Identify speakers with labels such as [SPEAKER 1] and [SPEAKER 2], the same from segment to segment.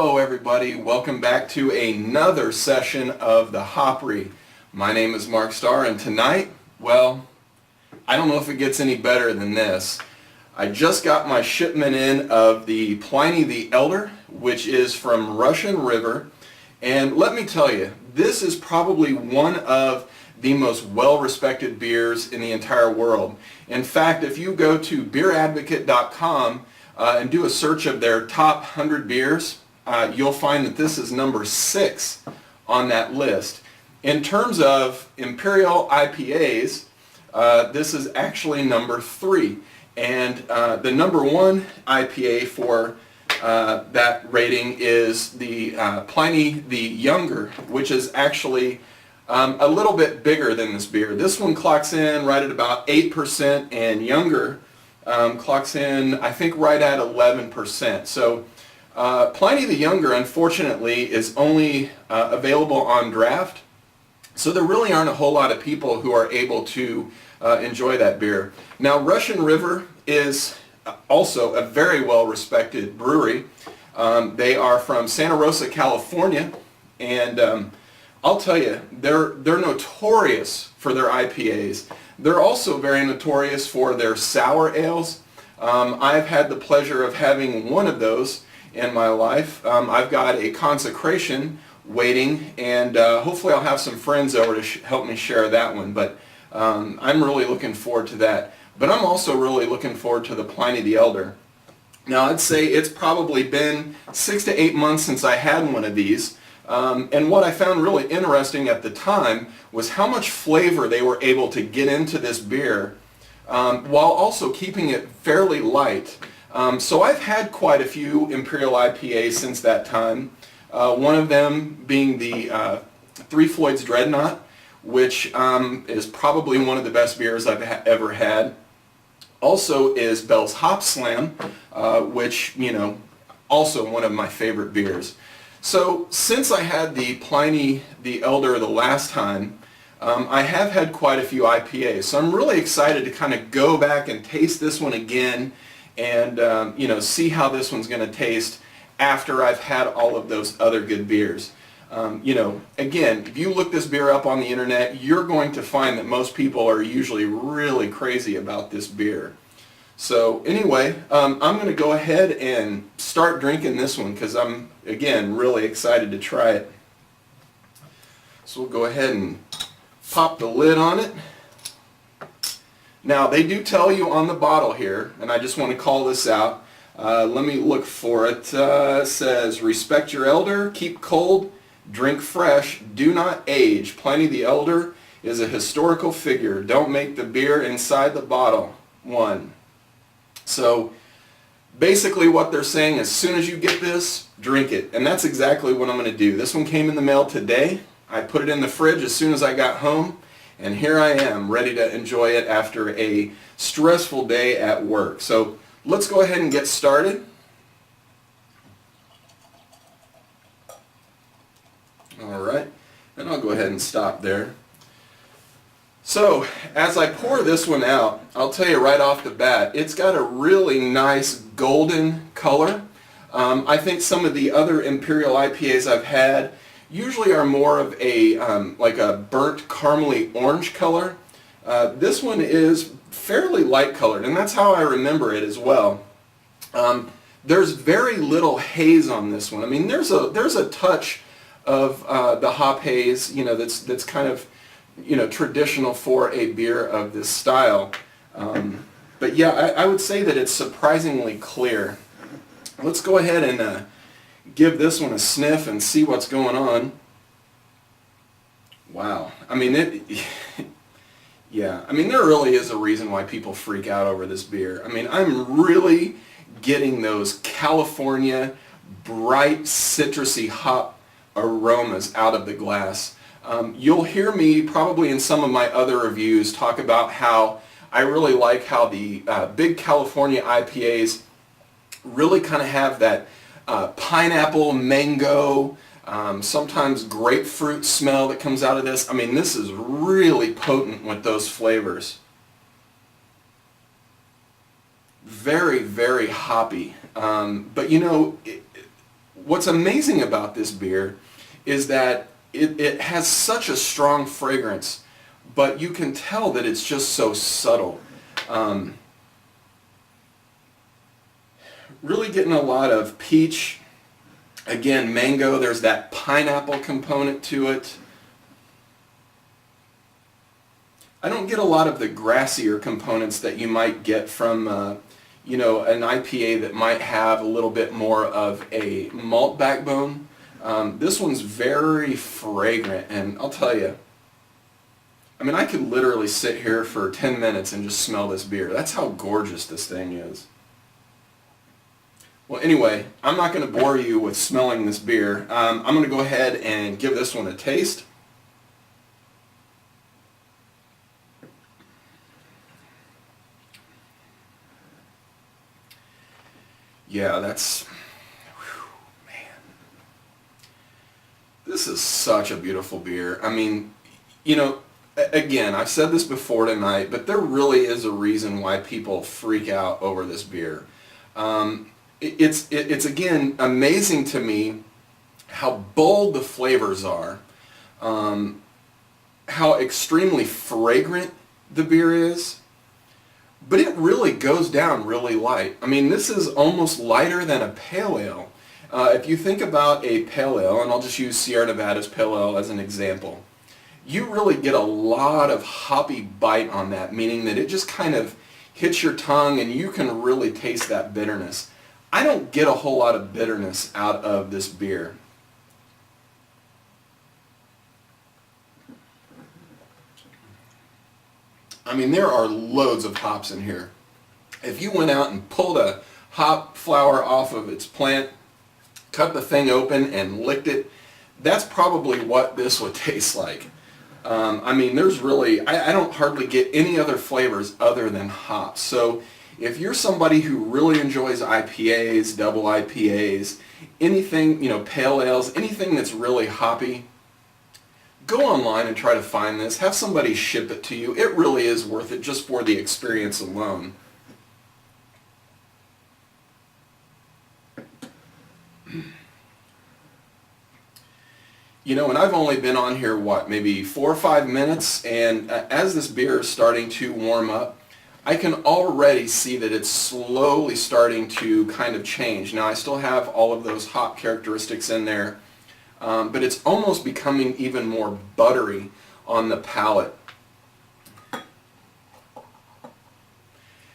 [SPEAKER 1] Hello everybody, welcome back to another session of the Hopry. My name is Starr, and tonight, well, I don't know if it gets any better than this. I just got my shipment in of the Pliny the Elder, which is from Russian River, and let me tell you, this is probably one of the most well-respected beers in the entire world. In fact, if you go to beeradvocate.com and do a search of their top 100 beers, you'll find that this is number 6 on that list. In terms of Imperial IPAs, this is actually number 3. And the number 1 IPA for that rating is the Pliny the Younger, which is actually a little bit bigger than this beer. This one clocks in right at about 8%, and Younger clocks in, I think, right at 11%. So Pliny the Younger, unfortunately, is only available on draft. So there really aren't a whole lot of people who are able to enjoy that beer. Now, Russian River is also a very well-respected brewery. They are from Santa Rosa, California, and I'll tell you, they're notorious for their IPAs. They're also very notorious for their sour ales. I've had the pleasure of having one of those in my life. I've got a consecration waiting, and hopefully I'll have some friends over to help me share that one, but I'm really looking forward to that. But I'm also really looking forward to the Pliny the Elder. Now, I'd say it's probably been 6 to 8 months since I had one of these. And what I found really interesting at the time was how much flavor they were able to get into this beer while also keeping it fairly light. So I've had quite a few Imperial IPAs since that time. One of them being the Three Floyds Dreadnought, which is probably one of the best beers I've ever had. Also is Bell's Hop Slam, which, you know, also one of my favorite beers. So since I had the Pliny the Elder the last time, I have had quite a few IPAs. So I'm really excited to kind of go back and taste this one again and you know, see how this one's going to taste after I've had all of those other good beers. You know, again, if you look this beer up on the internet, you're going to find that most people are usually really crazy about this beer. So anyway, I'm going to go ahead and start drinking this one because I'm, again, really excited to try it. So we'll go ahead and pop the lid on it. Now, they do tell you on the bottle here, and I just want to call this out. Let me look for it. It says, respect your elder, keep cold, drink fresh, do not age. Pliny the Elder is a historical figure. Don't make the beer inside the bottle. 1. So basically what they're saying, as soon as you get this, drink it. And that's exactly what I'm going to do. This one came in the mail today. I put it in the fridge as soon as I got home, and here I am ready to enjoy it after a stressful day at work. So let's go ahead and get started. Alright, and I'll go ahead and stop there. So, as I pour this one out, I'll tell you right off the bat, it's got a really nice golden color. I think some of the other Imperial IPAs I've had usually are more of a like a burnt caramely orange color. This one is fairly light colored, and that's how I remember it as well. There's very little haze on this one. I mean, there's a touch of the hop haze, you know, that's kind of, you know, traditional for a beer of this style. But yeah, I would say that it's surprisingly clear. Let's go ahead and give this one a sniff and see what's going on. Wow. I mean, yeah, I mean, there really is a reason why people freak out over this beer. I mean, I'm really getting those California bright citrusy hop aromas out of the glass. You'll hear me probably in some of my other reviews talk about how I really like how the big California IPAs really kind of have that pineapple, mango, sometimes grapefruit smell that comes out of this. I mean, this is really potent with those flavors. Very, very hoppy. But you know, what's amazing about this beer is that it has such a strong fragrance, but you can tell that it's just so subtle. Really getting a lot of peach, again mango, there's that pineapple component to it. I don't get a lot of the grassier components that you might get from you know, an IPA that might have a little bit more of a malt backbone. This one's very fragrant, and I'll tell you, I mean, I could literally sit here for 10 minutes and just smell this beer. That's how gorgeous this thing is. Well, anyway, I'm not going to bore you with smelling this beer. I'm going to go ahead and give this one a taste. Yeah, that's, whew, man. This is such a beautiful beer. I mean, you know, again, I've said this before tonight, but there really is a reason why people freak out over this beer. It's again amazing to me how bold the flavors are, how extremely fragrant the beer is, but it really goes down really light. I mean, this is almost lighter than a pale ale. If you think about a pale ale, and I'll just use Sierra Nevada's pale ale as an example, you really get a lot of hoppy bite on that, meaning that it just kind of hits your tongue and you can really taste that bitterness. I don't get a whole lot of bitterness out of this beer. I mean, there are loads of hops in here. If you went out and pulled a hop flower off of its plant, cut the thing open and licked it, that's probably what this would taste like. I mean, there's really, I don't hardly get any other flavors other than hops. So if you're somebody who really enjoys IPAs, double IPAs, anything, you know, pale ales, anything that's really hoppy, go online and try to find this. Have somebody ship it to you. It really is worth it just for the experience alone. You know, and I've only been on here, what, maybe 4 or 5 minutes, and as this beer is starting to warm up, I can already see that it's slowly starting to kind of change. Now, I still have all of those hop characteristics in there, but it's almost becoming even more buttery on the palate.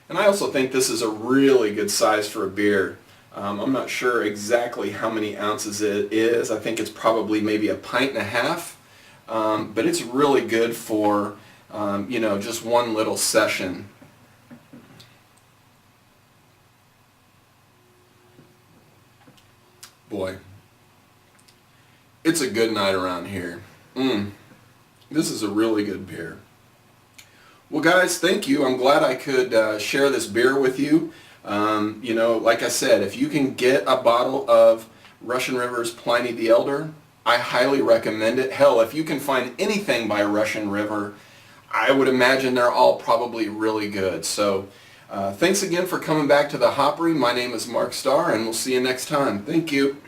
[SPEAKER 1] And I also think this is a really good size for a beer. I'm not sure exactly how many ounces it is. I think it's probably maybe 1.5 pints, but it's really good for, you know, just one little session. Boy, it's a good night around here. This is a really good beer. Well, guys, thank you. I'm glad I could share this beer with you. You know, like I said, if you can get a bottle of Russian River's Pliny the Elder, I highly recommend it. Hell, if you can find anything by Russian River, I would imagine they're all probably really good. So, thanks again for coming back to the Hopry. My name is Mark Starr, and we'll see you next time. Thank you.